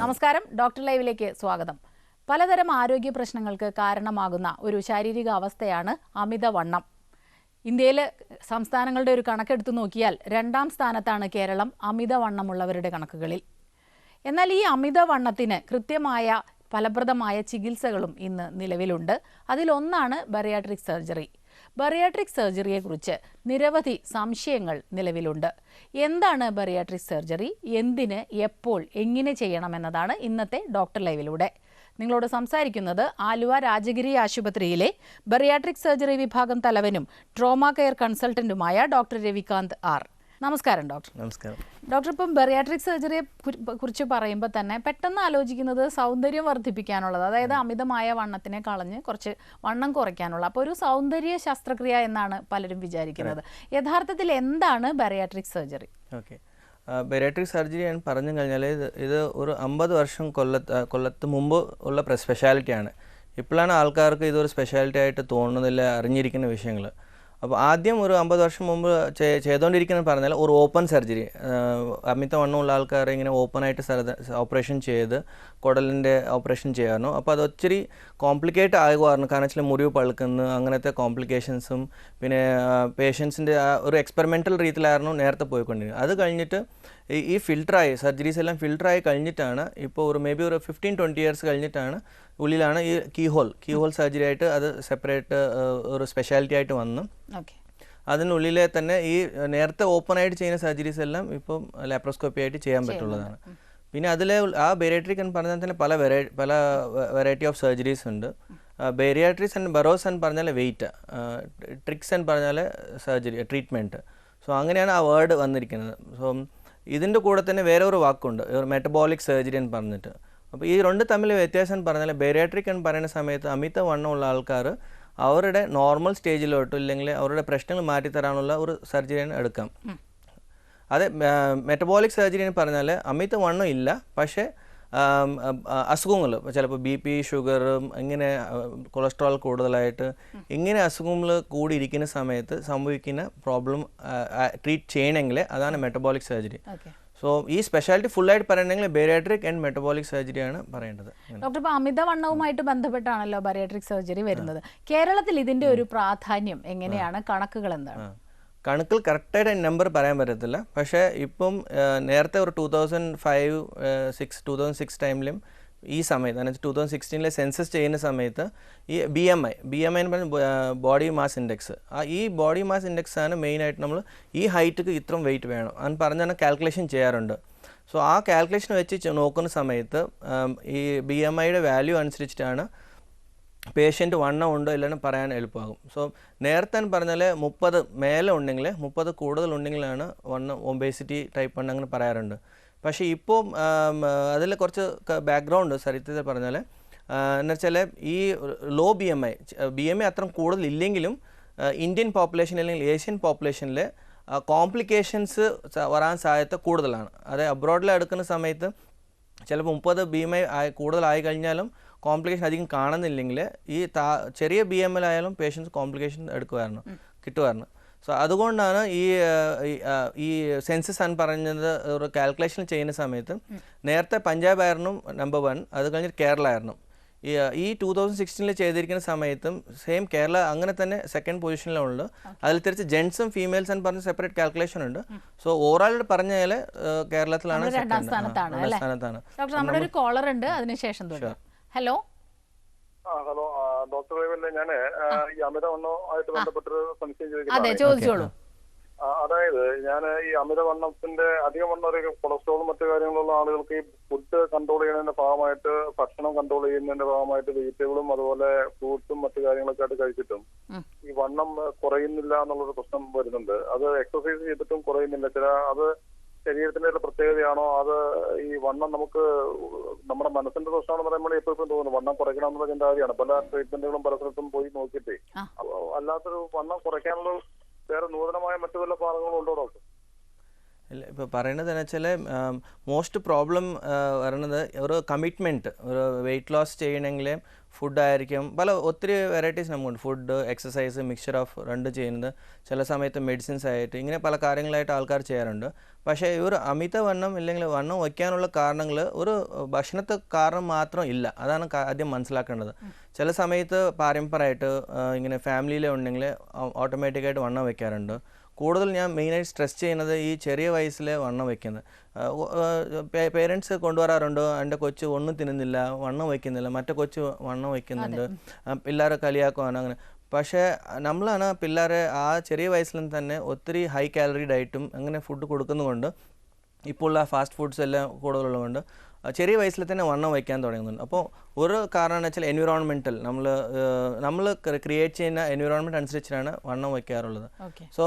നമസ്കാരം, ഡോക്ടർ ലൈവിലേക്ക് സ്വാഗതം. പലതരം ആരോഗ്യ പ്രശ്നങ്ങൾക്ക് കാരണമാകുന്ന ഒരു ശാരീരിക അവസ്ഥയാണ് അമിതവണ്ണം. ഇന്ത്യയിലെ സംസ്ഥാനങ്ങളുടെ ഒരു കണക്കെടുത്തു നോക്കിയാൽ 2ാം സ്ഥാനത്താണ് കേരളം അമിതവണ്ണമുള്ളവരുടെ കണക്കുകളിൽ. എന്നാൽ ഈ അമിതവണ്ണത്തിന് കൃത്യമായ ഫലപ്രദമായ ചികിത്സകളും ഇന്ന് നിലവിലുണ്ട്. അതിലൊന്നാണ് ബറിയാട്രിക് സർജറി. ബറിയാട്രിക് സർജറിയെക്കുറിച്ച് നിരവധി സംശയങ്ങൾ നിലവിലുണ്ട്. എന്താണ് ബറിയാട്രിക് സർജറി, എന്തിന്, എപ്പോൾ, എങ്ങനെ ചെയ്യണമെന്നതാണ് ഇന്നത്തെ ഡോക്ടർ ലൈവിലൂടെ. നിങ്ങളോട് സംസാരിക്കുന്നത് ആലുവ രാജഗിരി ആശുപത്രിയിലെ ബറിയാട്രിക് സർജറി വിഭാഗം തലവനും ട്രോമ കെയർ കൺസൾട്ടന്റുമായ ഡോക്ടർ രവികാന്ത് ആർ. നമസ്കാരം ഡോക്ടർ. നമസ്കാരം ഡോക്ടർ. ഇപ്പം ബറിയാട്രിക് സർജറിയെ കുറിച്ച് പറയുമ്പോൾ തന്നെ പെട്ടെന്ന് ആലോചിക്കുന്നത് സൗന്ദര്യം വർദ്ധിപ്പിക്കാനുള്ളത്, അതായത് അമിതമായ വണ്ണത്തിനെ കളഞ്ഞ് കുറച്ച് വണ്ണം കുറയ്ക്കാനുള്ള, അപ്പോൾ ഒരു സൗന്ദര്യ ശസ്ത്രക്രിയ എന്നാണ് പലരും വിചാരിക്കുന്നത്. യഥാർത്ഥത്തിൽ എന്താണ് bariatric surgery? Okay, bariatric surgery ഞാൻ പറഞ്ഞു കഴിഞ്ഞാൽ ഇത് ഒരു 50 വർഷം കൊല്ലത്ത് മുമ്പ് ഉള്ള സ്പെഷ്യാലിറ്റിയാണ്. ഇപ്പോഴാണ് ആൾക്കാർക്ക് ഇതൊരു സ്പെഷ്യാലിറ്റി ആയിട്ട് തോന്നുന്നില്ല, അറിഞ്ഞിരിക്കുന്ന വിഷയങ്ങൾ. അപ്പോൾ ആദ്യം ഒരു 50 വർഷം മുമ്പ് ചെയ്തുകൊണ്ടിരിക്കുന്നത് പറഞ്ഞാൽ ഒരു ഓപ്പൺ സർജറി. അമിതവണ്ണമുള്ള ആൾക്കാരെ ഇങ്ങനെ ഓപ്പണായിട്ട് ഓപ്പറേഷൻ ചെയ്ത് കുടലിൻ്റെ ഓപ്പറേഷൻ ചെയ്യായിരുന്നു. അപ്പോൾ അത് ഒത്തിരി കോംപ്ലിക്കേറ്റ് ആകുമായിരുന്നു. കാരണം വെച്ചാൽ മുറിവ് പഴുക്കുന്നു, അങ്ങനത്തെ കോംപ്ലിക്കേഷൻസും പിന്നെ പേഷ്യൻസിൻ്റെ ഒരു എക്സ്പെരിമെൻ്റൽ രീതിയിലായിരുന്നു നേരത്തെ പോയിക്കൊണ്ടിരുന്നത്. അത് കഴിഞ്ഞിട്ട് ഈ ഫിൽട്ടറായി സർജറീസ് എല്ലാം ഫിൽട്ടറായി കഴിഞ്ഞിട്ടാണ് ഇപ്പോൾ ഒരു മേ ബി ഒരു 15-20 ഇയേഴ്സ് കഴിഞ്ഞിട്ടാണ് ഉള്ളിലാണ് ഈ കീഹോൾ സർജറി ആയിട്ട് അത് സെപ്പറേറ്റ് ഒരു സ്പെഷ്യാലിറ്റി ആയിട്ട് വന്നു. അതിനുള്ളിലെ തന്നെ ഈ നേരത്തെ ഓപ്പൺ ആയിട്ട് ചെയ്യുന്ന സർജറീസ് എല്ലാം ഇപ്പം ലാപ്രോസ്കോപ്പി ആയിട്ട് ചെയ്യാൻ പറ്റുള്ളതാണ്. പിന്നെ അതിലെ ആ ബേരിയാട്രിക് എന്ന് പറഞ്ഞാൽ തന്നെ പല വെറൈറ്റി ഓഫ് സർജറീസ് ഉണ്ട്. ബേരിയാട്രിക്സ് ആൻഡ് ബറോസ് എന്ന് പറഞ്ഞാൽ വെയിറ്റ്, ട്രിക്സ് എന്ന് പറഞ്ഞാൽ സർജറി ട്രീറ്റ്മെൻറ്റ്. സോ അങ്ങനെയാണ് ആ വേർഡ് വന്നിരിക്കുന്നത്. സോ ഇതിൻ്റെ കൂടെ തന്നെ വേറെ ഒരു വാക്കുണ്ട്, ഒരു മെറ്റബോളിക് സർജറി എന്ന് പറഞ്ഞിട്ട്. അപ്പോൾ ഈ രണ്ട് തമ്മിൽ വ്യത്യാസം എന്ന് പറഞ്ഞാൽ ബേരിയാട്രിക് എന്ന് പറയുന്ന സമയത്ത് അമിതവണ്ണമുള്ള ആൾക്കാർ അവരുടെ നോർമൽ സ്റ്റേജിലോട്ട് ഇല്ലെങ്കിൽ അവരുടെ പ്രശ്നങ്ങൾ മാറ്റിത്തരാനുള്ള ഒരു സർജറിയാണ് എടുക്കാം. അതെ, മെറ്റബോളിക് സർജറി എന്ന് പറഞ്ഞാൽ അമിതവണ്ണം ഇല്ല, പക്ഷേ അസുഖങ്ങൾ ചിലപ്പോൾ BP, ഷുഗറും ഇങ്ങനെ കൊളസ്ട്രോൾ കൂടുതലായിട്ട് ഇങ്ങനെ അസുഖങ്ങൾ കൂടിയിരിക്കുന്ന സമയത്ത് സംഭവിക്കുന്ന പ്രോബ്ലം ട്രീറ്റ് ചെയ്യണമെങ്കിൽ അതാണ് മെറ്റബോളിക് സർജറി. സോ ഈ സ്പെഷ്യാലിറ്റി ഫുള്ളായിട്ട് പറയണമെങ്കിൽ ബേരിയാട്രിക് ആൻഡ് മെറ്റബോളിക് സർജറിയാണ് പറയേണ്ടത്. ഡോക്ടർ, ഇപ്പോൾ അമിതവണ്ണവുമായിട്ട് ബന്ധപ്പെട്ടാണല്ലോ ബറിയാട്രിക് സർജറി വരുന്നത്. കേരളത്തിൽ ഇതിൻ്റെ ഒരു പ്രാധാന്യം എങ്ങനെയാണ്? കണക്കുകൾ എന്താണ്? കണക്കിൽ കറക്റ്റായിട്ട് നമ്പർ പറയാൻ പറ്റത്തില്ല. പക്ഷേ ഇപ്പം നേരത്തെ ഒരു 2006 ടൈമിലും ഈ സമയത്ത് എന്ന് വെച്ചാൽ 2016 സെൻസസ് ചെയ്യുന്ന സമയത്ത് ഈ BMI എന്ന് പറഞ്ഞാൽ ബോഡി മാസ് ഇൻഡെക്സ്, ഈ ബോഡി മാസ് ഇൻഡെക്സ് ആണ് മെയിനായിട്ട് നമ്മൾ ഈ ഹൈറ്റിക്ക് ഇത്രയും വെയിറ്റ് വേണം എന്ന് പറഞ്ഞാൽ കാൽക്കുലേഷൻ ചെയ്യാറുണ്ട്. സോ ആ കാൽക്കുലേഷൻ വെച്ച് നോക്കുന്ന സമയത്ത് ഈ BMIയുടെ വാല്യൂ അനുസരിച്ചിട്ടാണ് പേഷ്യൻറ്റ് വണ്ണം ഉണ്ടോ ഇല്ലെന്ന് പറയാൻ എളുപ്പമാകും. സോ നേരത്തെ പറഞ്ഞാൽ 30 മേലെ ഉണ്ടെങ്കിൽ 30 കൂടുതലുണ്ടെങ്കിലാണ് വണ്ണം ഒബേസിറ്റി ടൈപ്പ് 1 അങ്ങനെ പറയാറുണ്ട്. പക്ഷേ ഇപ്പോൾ അതിൽ കുറച്ച് ബാക്ക്ഗ്രൗണ്ട് ചരിത്രത്തിൽ പറഞ്ഞാൽ എന്ന് വെച്ചാൽ ഈ ലോ BMI അത്ര കൂടുതലില്ലെങ്കിലും ഇന്ത്യൻ പോപ്പുലേഷൻ അല്ലെങ്കിൽ ഏഷ്യൻ പോപ്പുലേഷനിൽ കോംപ്ലിക്കേഷൻസ് വരാൻ സാധ്യത കൂടുതലാണ്. അതായത് അബ്രോഡിൽ എടുക്കുന്ന സമയത്ത് ചിലപ്പോൾ 30 BMI കൂടുതലായി കഴിഞ്ഞാലും കോംപ്ലിക്കേഷൻ അധികം കാണുന്നില്ലെങ്കിൽ ഈ ചെറിയ BMI ആയാലും പേഷ്യൻസ് കോംപ്ലിക്കേഷൻ കിട്ടുമായിരുന്നു. സോ അതുകൊണ്ടാണ് ഈ സെൻസസ് എന്ന് പറഞ്ഞത് ഒരു കാൽക്കുലേഷൻ ചെയ്യുന്ന സമയത്ത് നേരത്തെ പഞ്ചാബ് ആയിരുന്നു നമ്പർ 1, അത് കഴിഞ്ഞിട്ട് കേരള ആയിരുന്നു. ഈ 2016 ചെയ്തിരിക്കുന്ന സമയത്തും സെയിം കേരള അങ്ങനെ തന്നെ സെക്കൻഡ് പൊസിഷനിലുണ്ട്. അതിൽ തിരിച്ച് ജെൻസും ഫീമെയിൽസ് എന്ന് പറഞ്ഞ സെപ്പറേറ്റ് കാൽക്കുലേഷൻ ഉണ്ട്. സോ ഓവറോൾ പറഞ്ഞാൽ കേരളത്തിലാണ് 2ാം സ്ഥാനത്താണ്. നമ്മുടെ ഒരു കോളർ ഉണ്ട്, അതിനുശേഷം ഹലോ. ഹലോ ഡോക്ടർ റേവല്ലേ, ഞാൻ ഈ അമിതവണ്ണമായിട്ട് ബന്ധപ്പെട്ടൊരു സംശയം ചോദിച്ചോളൂ. അതായത് ഞാൻ ഈ അമിതവണ്ണത്തിന്റെ അധികവണ്ണം കൊളസ്ട്രോളും മറ്റു കാര്യങ്ങളുള്ള ആളുകൾക്ക് ഈ ഫുഡ് കൺട്രോൾ ചെയ്യുന്നതിന്റെ ഭാഗമായിട്ട് ഭക്ഷണം കൺട്രോൾ ചെയ്യുന്നതിന്റെ ഭാഗമായിട്ട് വെജിറ്റബിളും അതുപോലെ ഫ്രൂട്ട്സും മറ്റു കാര്യങ്ങളൊക്കെ ആയിട്ട് കഴിച്ചിട്ടും ഈ വണ്ണം കുറയുന്നില്ല എന്നുള്ളൊരു പ്രശ്നം വരുന്നുണ്ട്. അത് എക്സസൈസ് ചെയ്തിട്ടും കുറയുന്നില്ല. അത് ശരീരത്തിന്റെ ഒരു പ്രത്യേകതയാണോ, അത് ഈ വണ്ണം നമുക്ക് നമ്മുടെ മനസ്സിന്റെ പ്രശ്നമാണെന്ന് പറയുമ്പോൾ എപ്പോഴും തോന്നുന്നു വണ്ണം കുറയ്ക്കണം എന്നുള്ള ചിന്താഗതിയാണ്. പല ട്രീറ്റ്മെന്റുകളും പല സ്ഥലത്തും പോയി നോക്കിയിട്ടേ അല്ലാത്തൊരു വണ്ണം കുറയ്ക്കാനുള്ള വേറെ നൂതനമായ മറ്റു വല്ല മാർഗങ്ങളും ഉണ്ടോ ഡോക്ടർ? ഇപ്പോൾ പറയുന്നത് എന്ന് വെച്ചാൽ മോസ്റ്റ് പ്രോബ്ലം പറയുന്നത് ഒരു കമ്മിറ്റ്മെൻറ്റ്, ഒരു വെയിറ്റ് ലോസ് ചെയ്യണമെങ്കിൽ ഫുഡായിരിക്കും, ഒത്തിരി വെറൈറ്റീസ് നമുക്കുണ്ട്. ഫുഡ്, എക്സസൈസ്, മിക്സ്ചർ ഓഫ് രണ്ട് ചെയ്യുന്നത്, ചില സമയത്ത് മെഡിസിൻസ് ആയിട്ട്, ഇങ്ങനെ പല കാര്യങ്ങളായിട്ട് ആൾക്കാർ ചെയ്യാറുണ്ട്. പക്ഷേ ഈ ഒരു അമിതവണ്ണം ഇല്ലെങ്കിൽ വണ്ണം വയ്ക്കാനുള്ള കാരണങ്ങൾ ഒരു ഭക്ഷണത്തെ കാരണം മാത്രം ഇല്ല. അതാണ് ആദ്യം മനസ്സിലാക്കേണ്ടത്. ചില സമയത്ത് പാരമ്പര്യമായിട്ട് ഇങ്ങനെ ഫാമിലിയിൽ ഉണ്ടെങ്കിൽ ഓട്ടോമാറ്റിക്കായിട്ട് വണ്ണം വയ്ക്കാറുണ്ട്. കൂടുതൽ ഞാൻ മെയിനായിട്ട് സ്ട്രെസ് ചെയ്യുന്നത് ഈ ചെറിയ വയസ്സിൽ വണ്ണം വയ്ക്കുന്നത്. പേരൻസ് കൊണ്ടുവരാറുണ്ട്, എൻ്റെ കൊച്ച് ഒന്നും തിന്നുന്നില്ല, വണ്ണം വയ്ക്കുന്നില്ല, മറ്റേ കൊച്ച് വണ്ണം വയ്ക്കുന്നുണ്ട്, പിള്ളേരെ കളിയാക്കുവാണ് അങ്ങനെ. പക്ഷേ നമ്മളാണ് പിള്ളേരെ ആ ചെറിയ വയസ്സിൽ തന്നെ ഒത്തിരി ഹൈ കാലറി ഡയറ്റും അങ്ങനെ ഫുഡ് കൊടുക്കുന്നതുകൊണ്ട്, ഇപ്പോൾ ഉള്ള ഫാസ്റ്റ് ഫുഡ്സ് എല്ലാം കൂടുതലുള്ളതുകൊണ്ട് ചെറിയ വയസ്സിൽ തന്നെ വണ്ണം വയ്ക്കാൻ തുടങ്ങുന്നുണ്ട്. അപ്പോൾ ഒരു കാരണം എന്ന് വെച്ചാൽ എൻവിറോൺമെൻറ്റൽ, നമ്മൾ ക്രിയേറ്റ് ചെയ്യുന്ന എൻവിറോൺമെൻറ്റ് അനുസരിച്ചാണ് വണ്ണം വയ്ക്കാറുള്ളത്. സോ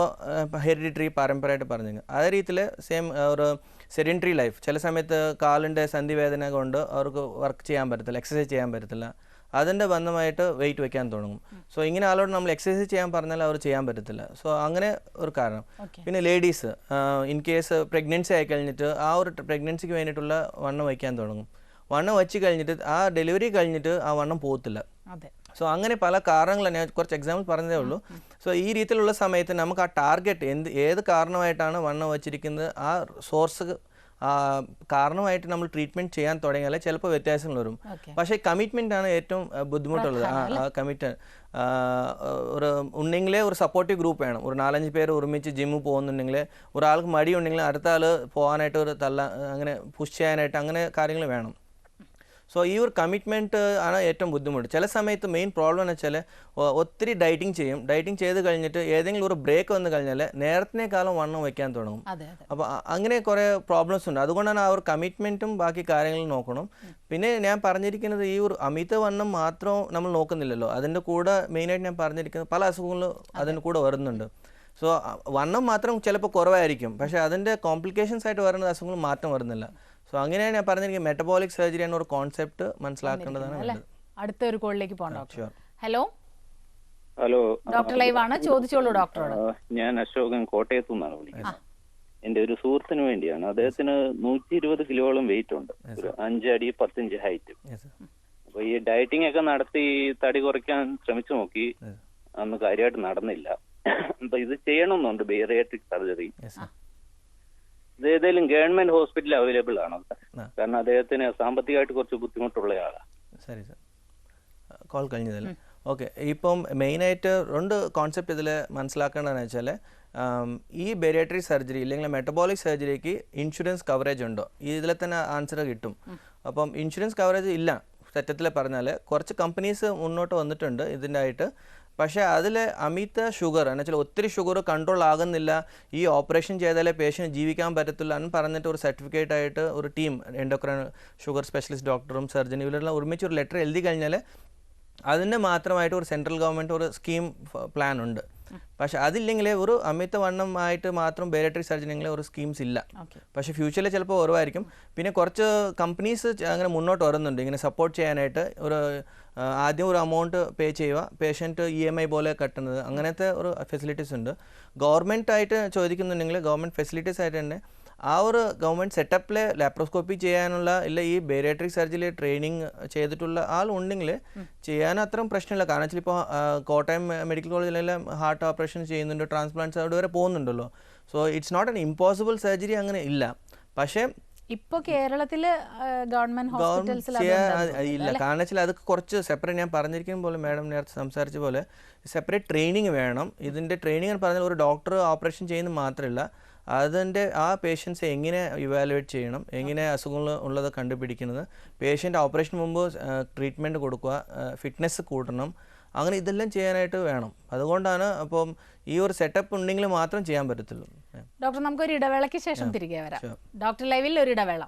ഹെറിഡിറ്ററി, പാരമ്പര്യമായിട്ട് പറഞ്ഞു. അതേ രീതിയിൽ സെയിം ഒരു സെഡൻറ്ററി ലൈഫ്, ചില സമയത്ത് കാലിൻ്റെ സന്ധിവേദന കൊണ്ട് അവർക്ക് വർക്ക് ചെയ്യാൻ പറ്റത്തില്ല, എക്സസൈസ് ചെയ്യാൻ പറ്റത്തില്ല, അതിൻ്റെ ബന്ധമായിട്ട് വെയിറ്റ് വയ്ക്കാൻ തുടങ്ങും. സോ ഇങ്ങനെ ആളോട് നമ്മൾ എക്സസൈസ് ചെയ്യാൻ പറഞ്ഞാൽ അവർ ചെയ്യാൻ പറ്റത്തില്ല. സോ അങ്ങനെ ഒരു കാരണം. പിന്നെ ലേഡീസ് ഇൻ കേസ് പ്രഗ്നൻസി ആയി കഴിഞ്ഞിട്ട് ആ ഒരു പ്രഗ്നൻസിക്ക് വേണ്ടിയിട്ടുള്ള വണ്ണം വയ്ക്കാൻ തുടങ്ങും. വണ്ണം വെച്ച് കഴിഞ്ഞിട്ട് ആ ഡെലിവറി കഴിഞ്ഞിട്ട് ആ വണ്ണം പോകത്തില്ല. സോ അങ്ങനെ പല കാരണങ്ങൾ ഞാൻ കുറച്ച് എക്സാമ്പിൾ പറഞ്ഞതേ ഉള്ളൂ. സോ ഈ രീതിയിലുള്ള സമയത്ത് നമുക്ക് ആ ടാർഗറ്റ് ഏത് കാരണമായിട്ടാണ് വണ്ണം വച്ചിരിക്കുന്നത്, ആ സോഴ്സ് കാരണമായിട്ട് നമ്മൾ ട്രീറ്റ്മെൻറ്റ് ചെയ്യാൻ തുടങ്ങിയാൽ ചിലപ്പോൾ വ്യത്യാസങ്ങൾ വരും. പക്ഷേ കമ്മിറ്റ്മെൻ്റ് ആണ് ഏറ്റവും ബുദ്ധിമുട്ടുള്ളത്. ആ കമ്മിറ്റ് ഉണ്ടെങ്കിലേ ഒരു സപ്പോർട്ടീവ് ഗ്രൂപ്പ് വേണം. ഒരു 4-5 പേര് ഒരുമിച്ച് ജിമ്മിൽ പോകുന്നുണ്ടെങ്കിൽ, ഒരാൾക്ക് മടിയുണ്ടെങ്കിൽ അടുത്ത ആൾ പോകാനായിട്ട് ഒരു അങ്ങനെ പുഷ് ചെയ്യാനായിട്ട് അങ്ങനെ കാര്യങ്ങൾ വേണം. സോ ഈ ഒരു കമ്മിറ്റ്മെൻറ്റ് ആണ് ഏറ്റവും ബുദ്ധിമുട്ട്. ചില സമയത്ത് മെയിൻ പ്രോബ്ലം എന്ന് വെച്ചാൽ ഒത്തിരി ഡയറ്റിംഗ് ചെയ്യും, ഡയറ്റിംഗ് ചെയ്ത് കഴിഞ്ഞിട്ട് ഏതെങ്കിലും ഒരു ബ്രേക്ക് വന്നു കഴിഞ്ഞാൽ നേരത്തിനേക്കാളും വണ്ണം വയ്ക്കാൻ തുടങ്ങും. അപ്പോൾ അങ്ങനെ കുറേ പ്രോബ്ലംസ് ഉണ്ട്. അതുകൊണ്ടാണ് ആ ഒരു കമ്മിറ്റ്മെൻറ്റും ബാക്കി കാര്യങ്ങളും നോക്കണം. പിന്നെ ഞാൻ പറഞ്ഞിരിക്കുന്നത് ഈ ഒരു അമിതവണ്ണം മാത്രം നമ്മൾ നോക്കുന്നില്ലല്ലോ, അതിൻ്റെ കൂടെ മെയിനായിട്ട് ഞാൻ പറഞ്ഞിരിക്കുന്നത് പല അസുഖങ്ങളും അതിൻ്റെ കൂടെ വരുന്നുണ്ട്. സോ വണ്ണം മാത്രം ചിലപ്പോൾ കുറവായിരിക്കും, പക്ഷേ അതിൻ്റെ കോംപ്ലിക്കേഷൻസ് ആയിട്ട് വരുന്ന അസുഖങ്ങൾ മാറ്റം വരുന്നില്ല. സോ അങ്ങനെയാണ് ഞാൻ പറഞ്ഞിരിക്കുന്നത്, മെറ്റബോളിക് സർജറി എന്ന ഒരു കോൺസെപ്റ്റ് മനസ്സിലാക്കേണ്ടതാണ്. അടുത്ത ഒരു കോളിലേക്ക് പോകണം. ഹലോ ഡോക്ടർ ലൈവ് ആണ്, ചോദിച്ചോളൂ ഡോക്ടറോട്. ഞാൻ അശോകൻ കോട്ടയത്തു നിന്നാണ് വിളിക്കുന്നത്. എന്റെ ഒരു സുഹൃത്തിന് വേണ്ടിയാണ്. അദ്ദേഹത്തിന് 120 കിലോളം വെയിറ്റ് ഉണ്ട്, ഒരു 5 അടി 10 ഇഞ്ച് ഹൈറ്റ്. അപ്പൊ ഈ ഡയറ്റിംഗ് ഒക്കെ നടത്തി തടി കുറയ്ക്കാൻ ശ്രമിച്ചു നോക്കി, അന്ന് കാര്യമായിട്ട് നടന്നില്ല. അപ്പൊ ഇത് ചെയ്യണമെന്നുണ്ട്, ബേറിയാട്രിക് സർജറി. ഇത് ഏതെങ്കിലും ഗവൺമെന്റ് ഹോസ്പിറ്റൽ അവൈലബിൾ ആണോ? കാരണം അദ്ദേഹത്തിന് സാമ്പത്തികമായിട്ട് കുറച്ച് ബുദ്ധിമുട്ടുള്ള ആളാണ്. ശരി സർ, കോൾ കഴിഞ്ഞതല്ലേ? ഓക്കെ. ഇപ്പം മെയിനായിട്ട് 2 കോൺസെപ്റ്റ് ഇതിൽ മനസ്സിലാക്കേണ്ടതെന്ന് വെച്ചാൽ, ഈ ബേരിയാട്രിക് സർജറി ഇല്ലെങ്കിൽ മെറ്റബോളിക് സർജറിക്ക് ഇൻഷുറൻസ് കവറേജ് ഉണ്ടോ? ഇതിൽ തന്നെ ആൻസർ കിട്ടും. അപ്പം ഇൻഷുറൻസ് കവറേജ് ഇല്ല സത്യത്തിൽ പറഞ്ഞാൽ. കുറച്ച് കമ്പനീസ് മുന്നോട്ട് വന്നിട്ടുണ്ട് ഇതിൻ്റെ ആയിട്ട്. പക്ഷേ അതിൽ അമിത ഷുഗർ എന്ന് വെച്ചാൽ ഒത്തിരി ഷുഗർ കൺട്രോൾ ആകുന്നില്ല, ഈ ഓപ്പറേഷൻ ചെയ്താലേ പേഷ്യൻറ്റ് ജീവിക്കാൻ പറ്റത്തില്ല എന്ന് പറഞ്ഞിട്ട് ഒരു സർട്ടിഫിക്കറ്റ് ആയിട്ട് ഒരു ടീം, എൻഡോക്രൈൻ ഷുഗർ സ്പെഷ്യലിസ്റ്റ് ഡോക്ടറും സർജനും ഇവരെല്ലാം ഒരുമിച്ച് ഒരു ലെറ്റർ എഴുതി കഴിഞ്ഞാൽ അതിന് മാത്രമായിട്ട് ഒരു സെൻട്രൽ ഗവൺമെൻറ് ഒരു സ്കീം പ്ലാൻ ഉണ്ട്. പക്ഷേ അതില്ലെങ്കിൽ ഒരു അമിതവണ്ണമായിട്ട് മാത്രം ബേരിയാട്രിക് സർജറിയിൽ ഒരു സ്കീംസ് ഇല്ല. പക്ഷേ ഫ്യൂച്ചറിൽ ചിലപ്പോൾ കുറവായിരിക്കും. പിന്നെ കുറച്ച് കമ്പനീസ് അങ്ങനെ മുന്നോട്ട് വരുന്നുണ്ട് ഇങ്ങനെ സപ്പോർട്ട് ചെയ്യാനായിട്ട്. ആദ്യം ഒരു എമൗണ്ട് പേ ചെയ്യുക, പേഷ്യൻറ്റ് EMI പോലെ കട്ടുന്നത്, അങ്ങനത്തെ ഒരു ഫെസിലിറ്റീസ് ഉണ്ട്. ഗവൺമെൻറ് ആയിട്ട് ചോദിക്കുന്നുണ്ടെങ്കിൽ ഗവൺമെൻറ് ഫെസിലിറ്റീസ് ആയിട്ട് തന്നെ ആ ഒരു ഗവൺമെൻറ് സെറ്റപ്പിൽ ലാപ്രോസ്കോപ്പി ചെയ്യാനുള്ള ഇല്ല ഈ ബേരിയാട്രിക് സർജറി ട്രെയിനിങ് ചെയ്തിട്ടുള്ള ആളുണ്ടെങ്കിൽ ചെയ്യാൻ അത്രയും പ്രശ്നമില്ല. കാരണം വെച്ചാൽ ഇപ്പോൾ കോട്ടയം മെഡിക്കൽ കോളേജിലെല്ലാം ഹാർട്ട് ഓപ്പറേഷൻ ചെയ്യുന്നുണ്ട്, ട്രാൻസ്പ്ലാന്റ്സ് അവിടെ വരെ പോകുന്നുണ്ടല്ലോ. So it's not an impossible surgery അങ്ങനെ ഇല്ല. പക്ഷേ ഇപ്പോൾ കേരളത്തിൽ ഗവൺമെന്റ് ഹോസ്പിറ്റൽസിൽ ഇല്ല. കാരണം വെച്ചാൽ അത് കുറച്ച് സെപ്പറേറ്റ്, ഞാൻ പറഞ്ഞിരിക്കുന്ന പോലെ മാഡം നേരത്തെ സംസാരിച്ച പോലെ സെപ്പറേറ്റ് ട്രെയിനിങ് വേണം. ഇതിൻ്റെ ട്രെയിനിങ് എന്ന് പറഞ്ഞാൽ ഒരു ഡോക്ടർ ഓപ്പറേഷൻ ചെയ്യുന്നത് മാത്രമല്ല, അതിൻ്റെ ആ പേഷ്യൻസ് എങ്ങനെ ഇവാലുവേറ്റ് ചെയ്യണം, എങ്ങനെ അസുഖങ്ങൾ ഉള്ളത് കണ്ടുപിടിക്കുന്നത്, പേഷ്യൻ്റ് ഓപ്പറേഷന് മുമ്പ് ട്രീറ്റ്മെൻറ്റ് കൊടുക്കുക, ഫിറ്റ്നസ് കൂട്ടണം, അങ്ങനെ ഇതെല്ലാം ചെയ്യാനായിട്ട് വേണം. അതുകൊണ്ടാണ് അപ്പം ഈ ഒരു സെറ്റപ്പ് ഉണ്ടെങ്കിൽ മാത്രം ചെയ്യാൻ പറ്റത്തുള്ളൂ. ഡോക്ടർ, നമുക്കൊരു ഇടവേളയ്ക്ക് ശേഷം തിരികെ വരാം. ഡോക്ടർ ലൈവിൽ ഒരു ഇടവേള.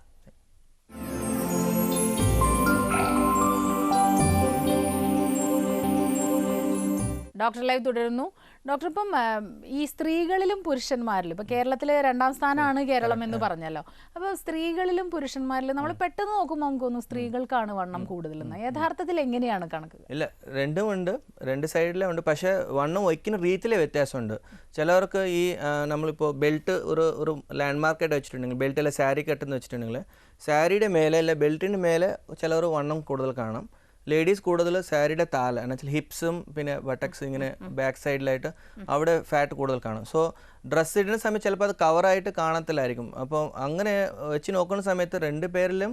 ഡോക്ടർ ലൈവ് തുടരുന്നു. ഡോക്ടർ, ഇപ്പം ഈ സ്ത്രീകളിലും പുരുഷന്മാരിലും ഇപ്പം കേരളത്തിൽ 2ാം സ്ഥാനമാണ് കേരളം എന്ന് പറഞ്ഞല്ലോ. അപ്പോൾ സ്ത്രീകളിലും പുരുഷന്മാരിലും നമ്മൾ പെട്ടെന്ന് നോക്കുമ്പോൾ നമുക്ക് തോന്നുന്നു സ്ത്രീകൾക്കാണ് വണ്ണം കൂടുതലെന്ന്. യഥാർത്ഥത്തിൽ എങ്ങനെയാണ് കണക്ക്? ഇല്ല, രണ്ടുമുണ്ട്, രണ്ട് സൈഡിലും ഉണ്ട്. പക്ഷേ വണ്ണം വയ്ക്കുന്ന രീതിയിലെ വ്യത്യാസമുണ്ട്. ചിലവർക്ക് ഈ നമ്മളിപ്പോൾ ബെൽറ്റ് ഒരു ലാൻഡ് മാർക്കായിട്ട് വെച്ചിട്ടുണ്ടെങ്കിൽ, ബെൽറ്റിലെ സാരി കെട്ടെന്ന് വെച്ചിട്ടുണ്ടെങ്കിൽ സാരിയുടെ മേലെ അല്ല ബെൽറ്റിൻ്റെ മേലെ ചിലവർ വണ്ണം കൂടുതൽ കാണാം. ലേഡീസ് കൂടുതൽ സാരിയുടെ താല എന്നുവെച്ചാൽ ഹിപ്സും പിന്നെ ബട്ടക്സ് ഇങ്ങനെ ബാക്ക് സൈഡിലായിട്ട് അവിടെ ഫാറ്റ് കൂടുതൽ കാണും. സോ ഡ്രസ്സ് ഇടുന്ന സമയത്ത് ചിലപ്പോൾ അത് കവറായിട്ട് കാണത്തില്ലായിരിക്കും. അപ്പോൾ അങ്ങനെ വെച്ച് നോക്കുന്ന സമയത്ത് രണ്ട് പേരിലും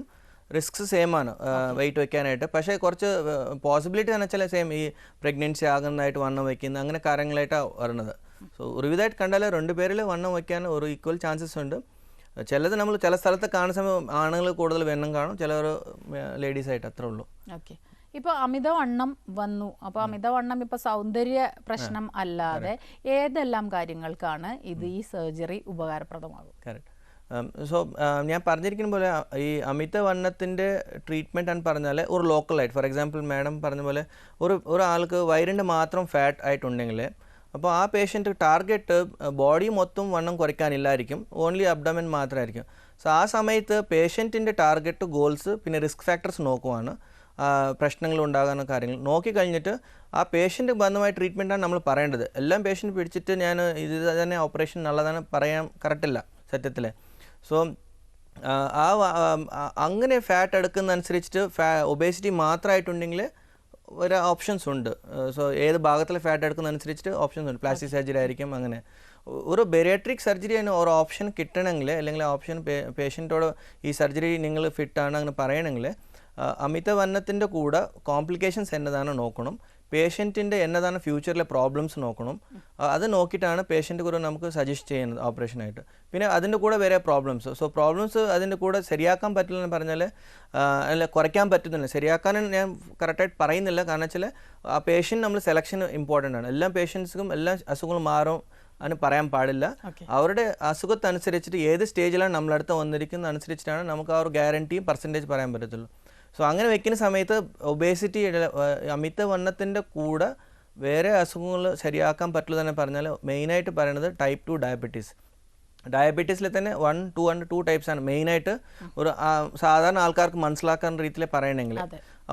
റിസ്ക്സ് സെയിം ആണ് വെയിറ്റ് വയ്ക്കാനായിട്ട്. പക്ഷേ കുറച്ച് പോസിബിലിറ്റി എന്ന് വെച്ചാൽ സെയിം, ഈ പ്രഗ്നൻസി ആകുന്നതായിട്ട് വണ്ണം വയ്ക്കുന്ന അങ്ങനെ കാര്യങ്ങളായിട്ടാണ് വരുന്നത്. സോ ഒരുവിധമായിട്ട് കണ്ടാൽ രണ്ട് പേരിൽ വണ്ണം വയ്ക്കാൻ ഒരു ഈക്വൽ ചാൻസസ് ഉണ്ട്. ചിലത് നമ്മൾ ചില സ്ഥലത്ത് കാണുന്ന സമയം ആണുങ്ങൾ കൂടുതൽ വണ്ണം കാണും, ചിലർ ലേഡീസായിട്ട് അത്രേ ഉള്ളൂ. ഓക്കെ. ഇപ്പോൾ അമിതവണ്ണം വന്നു, അപ്പോൾ അമിതവണ്ണം ഇപ്പോൾ സൗന്ദര്യ പ്രശ്നം അല്ലാതെ ഏതെല്ലാം കാര്യങ്ങൾക്കാണ് ഇത് ഈ സർജറി ഉപകാരപ്രദമാകും? കറക്റ്റ്. സോ ഞാൻ പറഞ്ഞിരിക്കുന്ന പോലെ ഈ അമിതവണ്ണത്തിൻ്റെ ട്രീറ്റ്മെൻറ്റ് എന്ന് പറഞ്ഞാൽ ഒരു ലോക്കലായിട്ട്, ഫോർ എക്സാമ്പിൾ മാഡം പറഞ്ഞ പോലെ ഒരാൾക്ക് വയറിൻ്റെ മാത്രം ഫാറ്റ് ആയിട്ടുണ്ടെങ്കിൽ അപ്പോൾ ആ പേഷ്യൻറ്റ് ടാർഗറ്റ് ബോഡി മൊത്തം വണ്ണം കുറയ്ക്കാനില്ലായിരിക്കും, ഓൺലി അബ്ഡമൻ മാത്രമായിരിക്കും. സോ ആ സമയത്ത് പേഷ്യൻറ്റിൻ്റെ ടാർഗറ്റ് ഗോൾസ് പിന്നെ റിസ്ക് ഫാക്ടർസ് നോക്കുവാണ്. പ്രശ്നങ്ങൾ ഉണ്ടാകുന്ന കാര്യങ്ങൾ നോക്കിക്കഴിഞ്ഞിട്ട് ആ പേഷ്യൻ്റ് ബന്ധമായ ട്രീറ്റ്മെൻറ്റാണ് നമ്മൾ പറയേണ്ടത്. എല്ലാം പേഷ്യൻ്റ് പിടിച്ചിട്ട് ഞാൻ ഇത് തന്നെ ഓപ്പറേഷൻ നല്ലതാണ് പറയാൻ കറക്റ്റില്ല സത്യത്തിൽ. സോ അങ്ങനെ ഫാറ്റ് എടുക്കുന്നതനുസരിച്ചിട്ട് ഒബേസിറ്റി മാത്രമായിട്ടുണ്ടെങ്കിൽ ഒരു ഓപ്ഷൻസ് ഉണ്ട്. സോ ഏത് ഭാഗത്തിൽ ഫാറ്റ് എടുക്കുന്നതനുസരിച്ചിട്ട് ഓപ്ഷൻസ് ഉണ്ട്. പ്ലാസ്റ്റിക് സർജറി ആയിരിക്കും. അങ്ങനെ ഒരു ബെറിയാട്രിക് സർജറി അതിന് ഒരു ഓപ്ഷൻ കിട്ടണമെങ്കിൽ, അല്ലെങ്കിൽ ഓപ്ഷൻ പേഷ്യൻറ്റോട് ഈ സർജറി നിങ്ങൾ ഫിറ്റാണ് അങ്ങനെ പറയണമെങ്കിൽ അമിതവണ്ണത്തിൻ്റെ കൂടെ കോംപ്ലിക്കേഷൻസ് എന്നതാണ് നോക്കണം, പേഷ്യൻറ്റിൻ്റെ എന്നതാണ് ഫ്യൂച്ചറിലെ പ്രോബ്ലംസ് നോക്കണം. അത് നോക്കിയിട്ടാണ് പേഷ്യൻ്റ് കൂടെ നമുക്ക് സജസ്റ്റ് ചെയ്യുന്നത് ഓപ്പറേഷനായിട്ട്. പിന്നെ അതിൻ്റെ കൂടെ വേറെ പ്രോബ്ലംസ്. സോ പ്രോബ്ലംസ് അതിൻ്റെ കൂടെ ശരിയാക്കാൻ പറ്റില്ലെന്ന് പറഞ്ഞാൽ അല്ല കുറയ്ക്കാൻ പറ്റുന്നില്ല, ശരിയാക്കാനും ഞാൻ കറക്റ്റായിട്ട് പറയുന്നില്ല. കാരണം വെച്ചാൽ ആ പേഷ്യൻ്റ് നമ്മൾ സെലക്ഷൻ ഇമ്പോർട്ടൻ്റ് ആണ്. എല്ലാ പേഷ്യൻസിനും എല്ലാ അസുഖങ്ങളും മാറും അതിന് പറയാൻ പാടില്ല. അവരുടെ അസുഖത്തനുസരിച്ചിട്ട് ഏത് സ്റ്റേജിലാണ് നമ്മളടുത്ത് വന്നിരിക്കുന്നത് അനുസരിച്ചിട്ടാണ് നമുക്ക് ആ ഒരു ഗ്യാരണ്ടിയും പെർസെൻറ്റേജ് പറയാൻ പറ്റത്തുള്ളൂ. സോ അങ്ങനെ വെക്കുന്ന സമയത്ത് ഒബേസിറ്റി അമിതവണ്ണത്തിൻ്റെ കൂടെ വേറെ അസുഖങ്ങൾ ശരിയാക്കാൻ പറ്റില്ല തന്നെ പറഞ്ഞാൽ മെയിനായിട്ട് പറയുന്നത് ടൈപ്പ് 2 ഡയബറ്റീസ്. ഡയബറ്റീസിൽ തന്നെ 1, 2 ടൈപ്സ് ആണ് മെയിനായിട്ട് ഒരു സാധാരണ ആൾക്കാർക്ക് മനസ്സിലാക്കാൻ രീതിയിൽ പറയണമെങ്കിൽ.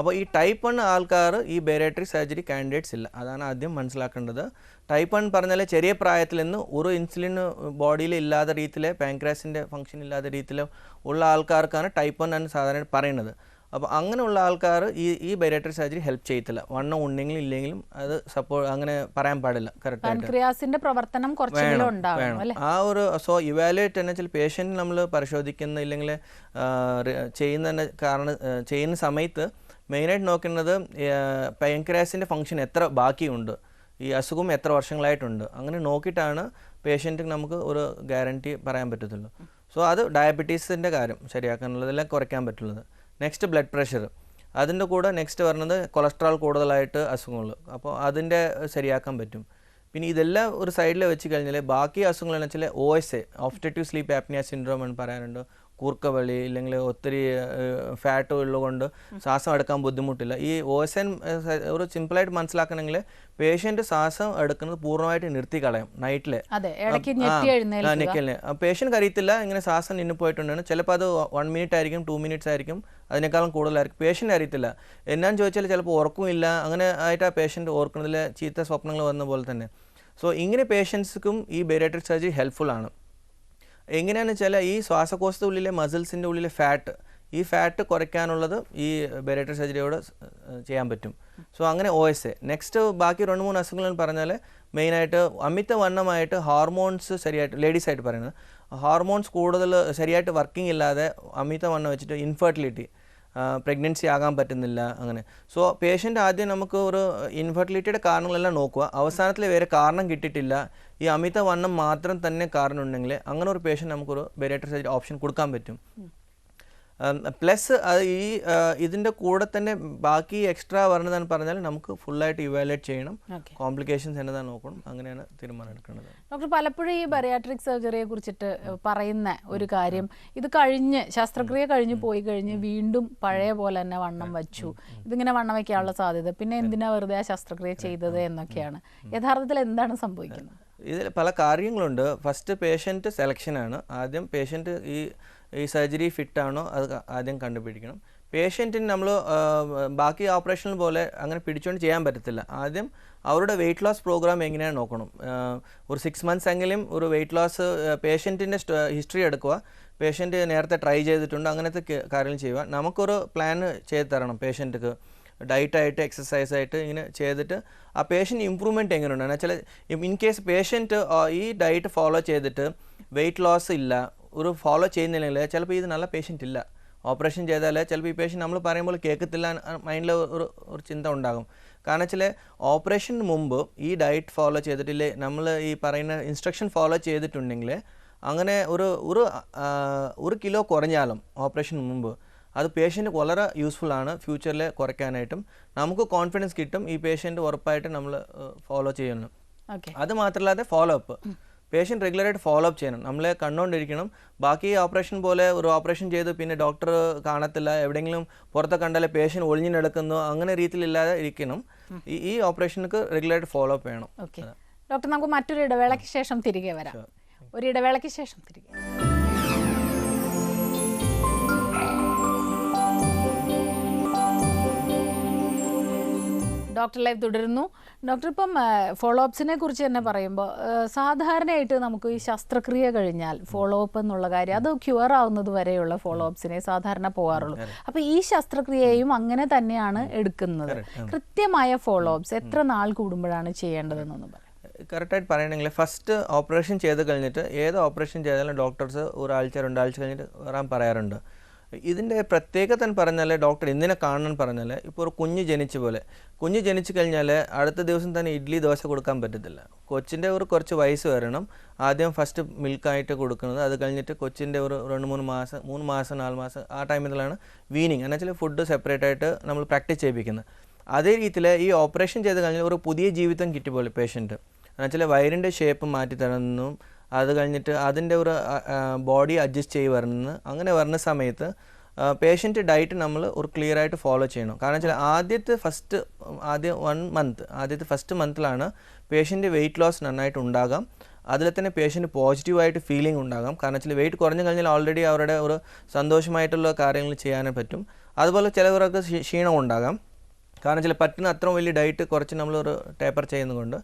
അപ്പോൾ ഈ ടൈപ്പ് 1 ആൾക്കാർ ഈ ബെറിയാട്രിക് സർജറി കാൻഡിഡേറ്റ്സ് ഇല്ല, അതാണ് ആദ്യം മനസ്സിലാക്കേണ്ടത്. ടൈപ്പ് 1 പറഞ്ഞാൽ ചെറിയ പ്രായത്തിൽ നിന്ന് ഒരു ഇൻസുലിൻ ബോഡിയിൽ ഇല്ലാത്ത രീതിയിൽ, പാൻക്രിയാസിൻ്റെ ഫംഗ്ഷൻ ഇല്ലാത്ത രീതിയിൽ ഉള്ള ആൾക്കാർക്കാണ് ടൈപ്പ് 1 എന്ന് സാധാരണ പറയുന്നത്. അപ്പോൾ അങ്ങനെയുള്ള ആൾക്കാർ ഈ ബെറിയാട്രിക് സർജറി ഹെൽപ്പ് ചെയ്യത്തില്ല. വണ്ണം ഉണ്ടെങ്കിലും ഇല്ലെങ്കിലും അത് അങ്ങനെ പറയാൻ പാടില്ല. കറക്റ്റായിട്ട് പ്രവർത്തനം വേണം ആ ഒരു. സോ ഇവാലുവേറ്റ് എന്ന് വെച്ചാൽ പേഷ്യൻ്റ് നമ്മൾ പരിശോധിക്കുന്ന ഇല്ലെങ്കിൽ ചെയ്യുന്ന സമയത്ത് മെയിനായിട്ട് നോക്കുന്നത് പാൻക്രിയാസിൻ്റെ ഫംഗ്ഷൻ എത്ര ബാക്കിയുണ്ട്, ഈ അസുഖം എത്ര വർഷങ്ങളായിട്ടുണ്ട്, അങ്ങനെ നോക്കിയിട്ടാണ് പേഷ്യൻറ്റിന് നമുക്ക് ഒരു ഗ്യാരണ്ടി പറയാൻ പറ്റത്തുള്ളൂ. സോ അത് ഡയബറ്റീസിൻ്റെ കാര്യം ശരിയാക്കാനുള്ളതെല്ലാം കുറയ്ക്കാൻ പറ്റുള്ളത്. നെക്സ്റ്റ് ബ്ലഡ് പ്രഷർ, അതിൻ്റെ കൂടെ നെക്സ്റ്റ് വരുന്നത് കൊളസ്ട്രോൾ കൂടുതലായിട്ട് അസുഖങ്ങൾ, അപ്പോൾ അതിൻ്റെ ശരിയാക്കാൻ പറ്റും. പിന്നെ ഇതെല്ലാം ഒരു സൈഡിൽ വെച്ച് കഴിഞ്ഞാൽ ബാക്കി അസുഖങ്ങൾ എന്ന് വെച്ചാൽ OSA, obstructive sleep apnoea syndrome എന്ന് പറയാനുണ്ട്. കൂർക്കവളി ഇല്ലെങ്കിൽ ഒത്തിരി ഫാറ്റ് ഉള്ളതുകൊണ്ട് ശ്വാസം എടുക്കാൻ ബുദ്ധിമുട്ടില്ല. ഈ OSA ഒരു സിമ്പിളായിട്ട് മനസ്സിലാക്കണമെങ്കിൽ പേഷ്യൻ്റ് ശ്വാസം എടുക്കുന്നത് പൂർണ്ണമായിട്ട് നിർത്തി കളയും നൈറ്റിൽ. പേഷ്യൻ്റ് അറിയത്തില്ല ഇങ്ങനെ ശ്വാസം നിന്ന് പോയിട്ടുണ്ടെന്ന്. ചിലപ്പോൾ അത് 1 മിനിറ്റ് ആയിരിക്കും, 2 മിനിറ്റ്സ് ആയിരിക്കും, അതിനേക്കാളും കൂടുതലായിരിക്കും. പേഷ്യൻ്റ് അറിയത്തില്ല. എന്നാന്ന് ചോദിച്ചാൽ ചിലപ്പോൾ ഉറക്കമില്ല, അങ്ങനെ ആയിട്ട് ആ പേഷ്യൻ്റ് ഓർക്കുന്നതിൽ ചീത്ത സ്വപ്നങ്ങൾ വന്ന പോലെ തന്നെ. സോ ഇങ്ങനെ പേഷ്യൻസിനും ഈ ബെറിയാട്രിക് സർജറി ഹെൽപ്ഫുൾ ആണ്. എങ്ങനെയാണെന്ന് വെച്ചാൽ ഈ ശ്വാസകോശത്തിൻ്റെ ഉള്ളിലെ മസിൽസിൻ്റെ ഉള്ളിലെ ഈ ഫാറ്റ് കുറയ്ക്കാനുള്ളത് ഈ ബെറിയാട്രിക് സർജറിയോട് ചെയ്യാൻ പറ്റും. സോ അങ്ങനെ OSA. നെക്സ്റ്റ് ബാക്കി 2-3 അസുഖങ്ങൾ പറഞ്ഞാൽ മെയിനായിട്ട് അമിതവണ്ണമായിട്ട് ഹോർമോൺസ് ശരിയായിട്ട്, ലേഡീസായിട്ട് പറയുന്നത് ഹോർമോൺസ് കൂടുതൽ ശരിയായിട്ട് വർക്കിംഗ് ഇല്ലാതെ അമിതവണ്ണം വെച്ചിട്ട് ഇൻഫെർട്ടിലിറ്റി, പ്രഗ്നൻസി ആകാൻ പറ്റുന്നില്ല അങ്ങനെ. സോ പേഷ്യൻ്റ് ആദ്യം നമുക്ക് ഒരു ഇൻഫെർട്ടിലിറ്റിയുടെ കാരണങ്ങളെല്ലാം നോക്കുക, അവസാനത്തിൽ വേറെ കാരണം കിട്ടിയിട്ടില്ല, ഈ അമിതവണ്ണം മാത്രം തന്നെ കാരണം ഉണ്ടെങ്കിൽ അങ്ങനെ ഒരു പേഷ്യൻ്റ് നമുക്കൊരു ബെറിയാട്രിക് സർജറി ഓപ്ഷൻ കൊടുക്കാൻ പറ്റും. പ്ലസ് ഇതിൻ്റെ കൂടെ തന്നെ ബാക്കി എക്സ്ട്രാ വരണമെന്ന് പറഞ്ഞാൽ നമുക്ക് ഫുള്ളായിട്ട് ഇവാലുവേറ്റ് ചെയ്യണം, കോംപ്ലിക്കേഷൻസ് എന്നതാണ് നോക്കണം, അങ്ങനെയാണ് തീരുമാനം എടുക്കേണ്ടത്. ഡോക്ടർ, പലപ്പോഴും ഈ ബariatric സർജറിയെ കുറിച്ചിട്ട് പറയുന്ന ഒരു കാര്യം, ഇത് കഴിഞ്ഞ് ശസ്ത്രക്രിയ കഴിഞ്ഞ് പോയി കഴിഞ്ഞ് വീണ്ടും പഴയ പോലെ തന്നെ വണ്ണം വെച്ചു, ഇതിങ്ങനെ വണ്ണം വയ്ക്കാനുള്ള സാധ്യത, പിന്നെ എന്തിനാ വെറുതെ ആ ശസ്ത്രക്രിയ ചെയ്തത് എന്നൊക്കെയാണ്. യഥാർത്ഥത്തിൽ എന്താണ് സംഭവിക്കുന്നത്? ഇതിൽ പല കാര്യങ്ങളുണ്ട്. ഫസ്റ്റ് പേഷ്യൻറ്റ് സെലക്ഷനാണ്. ആദ്യം പേഷ്യൻറ്റ് ഈ സർജറി ഫിറ്റാണോ അത് ആദ്യം കണ്ടുപിടിക്കണം. പേഷ്യൻറ്റിന് നമ്മൾ ബാക്കി ഓപ്പറേഷൻ പോലെ അങ്ങനെ പിടിച്ചുകൊണ്ട് ചെയ്യാൻ പറ്റത്തില്ല. ആദ്യം അവരുടെ വെയിറ്റ് ലോസ് പ്രോഗ്രാം എങ്ങനെയാണ് നോക്കണം. ഒരു 6 months എങ്കിലും ഒരു വെയിറ്റ് ലോസ് പേഷ്യൻറ്റിൻ്റെ ഹിസ്റ്ററി എടുക്കുക. പേഷ്യൻറ്റ് നേരത്തെ ട്രൈ ചെയ്തിട്ടുണ്ട്, അങ്ങനത്തെ കാര്യങ്ങൾ ചെയ്യുക. നമുക്കൊരു പ്ലാൻ ചെയ്ത് തരണം പേഷ്യൻറ്റിക്ക്, ഡയറ്റായിട്ട് എക്സസൈസായിട്ട് ഇങ്ങനെ ചെയ്തിട്ട് ആ പേഷ്യൻ്റ് ഇമ്പ്രൂവ്മെൻറ്റ് എങ്ങനെയുണ്ട് എന്ന് വെച്ചാൽ, ഇൻ കേസ് പേഷ്യൻറ്റ് ഈ ഡയറ്റ് ഫോളോ ചെയ്തിട്ട് വെയിറ്റ് ലോസ് ഇല്ല, ഒരു ഫോളോ ചെയ്യുന്നില്ലെങ്കിൽ ചിലപ്പോൾ ഇത് നല്ല പേഷ്യൻ്റ് ഇല്ല. ഓപ്പറേഷൻ ചെയ്താൽ ചിലപ്പോൾ ഈ പേഷ്യൻ്റ് നമ്മൾ പറയുമ്പോൾ കേൾക്കത്തില്ല, മൈൻഡിൽ ഒരു ചിന്ത ഉണ്ടാകും. കാരണം വെച്ചാൽ ഓപ്പറേഷന് മുമ്പ് ഈ ഡയറ്റ് ഫോളോ ചെയ്തിട്ടില്ലേ, നമ്മൾ ഈ പറയുന്ന ഇൻസ്ട്രക്ഷൻ ഫോളോ ചെയ്തിട്ടുണ്ടെങ്കിൽ അങ്ങനെ ഒരു കിലോ കുറഞ്ഞാലും ഓപ്പറേഷന് മുമ്പ് അത് പേഷ്യൻ്റ് വളരെ യൂസ്ഫുള്ളാണ് ഫ്യൂച്ചറിൽ കുറയ്ക്കാനായിട്ടും. നമുക്ക് കോൺഫിഡൻസ് കിട്ടും ഈ പേഷ്യൻ്റ് ഉറപ്പായിട്ട് നമ്മൾ ഫോളോ ചെയ്യണം. അത് മാത്രമല്ലാതെ ഫോളോ അപ്പ്, പേഷ്യൻ്റ് റെഗുലറായിട്ട് ഫോളോ അപ്പ് ചെയ്യണം, നമ്മളെ കണ്ടുകൊണ്ടിരിക്കണം. ബാക്കി ഓപ്പറേഷൻ പോലെ ഒരു ഓപ്പറേഷൻ ചെയ്ത് പിന്നെ ഡോക്ടർ കാണത്തില്ല, എവിടെയെങ്കിലും പുറത്ത് കണ്ടാലേ പേഷ്യൻ്റ് ഒളിഞ്ഞു നടക്കുന്നു, അങ്ങനെ രീതിയിലില്ലാതെ ഇരിക്കണം. ഈ ഓപ്പറേഷനൊക്കെ റെഗുലറായിട്ട് ഫോളോ അപ്പ് ചെയ്യണം. ഡോക്ടർ, നമുക്ക് മറ്റൊരു ഇടവേളയ്ക്ക് ശേഷം തിരികെ വരാം. ഒരു ഇടവേളയ്ക്ക് ശേഷം തിരികെ. ഡോക്ടർ ലൈവ് തുടരുന്നു. ഡോക്ടർ, ഇപ്പം ഫോളോ അപ്സിനെ കുറിച്ച് തന്നെ പറയുമ്പോൾ സാധാരണയായിട്ട് നമുക്ക് ഈ ശസ്ത്രക്രിയ കഴിഞ്ഞാൽ ഫോളോ അപ്പ് എന്നുള്ള കാര്യം, അത് ക്യൂർ ആവുന്നത് വരെയുള്ള ഫോളോ അപ്സിനെ സാധാരണ പോകാറുള്ളൂ. അപ്പോൾ ഈ ശസ്ത്രക്രിയയും അങ്ങനെ തന്നെയാണ് എടുക്കുന്നത്. കൃത്യമായ ഫോളോ അപ്സ് എത്ര നാൾ കൂടുമ്പോഴാണ് ചെയ്യേണ്ടതെന്നൊന്നും പറയാം. കറക്റ്റായിട്ട് പറയണമെങ്കിൽ ഫസ്റ്റ് ഓപ്പറേഷൻ ചെയ്ത് കഴിഞ്ഞിട്ട് ഏത് ഓപ്പറേഷൻ ചെയ്താലും ഡോക്ടേഴ്സ് ഒരാഴ്ച 2 ആഴ്ച കഴിഞ്ഞിട്ട് വരാൻ പറയാറുണ്ട്. ഇതിൻ്റെ പ്രത്യേകത എന്ന് പറഞ്ഞാൽ, ഡോക്ടർ എന്തിനെ കാണണം പറഞ്ഞാൽ, ഇപ്പോൾ ഒരു കുഞ്ഞ് ജനിച്ചു കഴിഞ്ഞാൽ അടുത്ത ദിവസം തന്നെ ഇഡ്ഡലി ദോശ കൊടുക്കാൻ പറ്റത്തില്ല. കൊച്ചിൻ്റെ കുറച്ച് വയസ്സ് വരണം. ആദ്യം ഫസ്റ്റ് മിൽക്കായിട്ട് കൊടുക്കുന്നത്, അത് കഴിഞ്ഞിട്ട് കൊച്ചിൻ്റെ ഒരു 2-3 മാസം 3 മാസം 4 മാസം ആ ടൈമിലാണ് വീനിങ് എന്ന് വെച്ചാൽ ഫുഡ് സെപ്പറേറ്റ് ആയിട്ട് നമ്മൾ പ്രാക്ടീസ് ചെയ്യിപ്പിക്കുന്നത്. അതേ രീതിയിൽ ഈ ഓപ്പറേഷൻ ചെയ്ത് കഴിഞ്ഞാൽ ഒരു പുതിയ ജീവിതം കിട്ടിപ്പോലെ പേഷ്യൻറ്റ് എന്നുവെച്ചാൽ വയറിൻ്റെ ഷേപ്പ് മാറ്റി തരുന്നതും, അത് കഴിഞ്ഞിട്ട് അതിൻ്റെ ഒരു ബോഡി അഡ്ജസ്റ്റ് ചെയ്ത് വരുന്നത്, അങ്ങനെ വരുന്ന സമയത്ത് പേഷ്യൻ്റ് ഡയറ്റ് നമ്മൾ ഒരു ക്ലിയർ ആയിട്ട് ഫോളോ ചെയ്യണം. കാരണം വെച്ചാൽ ആദ്യത്തെ ഫസ്റ്റ് മന്തിലാണ് പേഷ്യൻ്റ് വെയിറ്റ് ലോസ് നന്നായിട്ട് ഉണ്ടാകാം. അതിൽ തന്നെ പേഷ്യൻ്റ് പോസിറ്റീവായിട്ട് ഫീലിംഗ് ഉണ്ടാകാം. കാരണം വെച്ചാൽ വെയിറ്റ് കുറഞ്ഞു കഴിഞ്ഞാൽ ഓൾറെഡി അവരുടെ ഒരു സന്തോഷമായിട്ടുള്ള കാര്യങ്ങൾ ചെയ്യാനേ പറ്റും. അതുപോലെ ചിലവർക്ക് ക്ഷീണം ഉണ്ടാകാം. കാരണം വെച്ചാൽ പറ്റുന്ന അത്ര വലിയ ഡയറ്റ് കുറച്ച് നമ്മളൊരു ടേപ്പർ ചെയ്യുന്നതുകൊണ്ട്.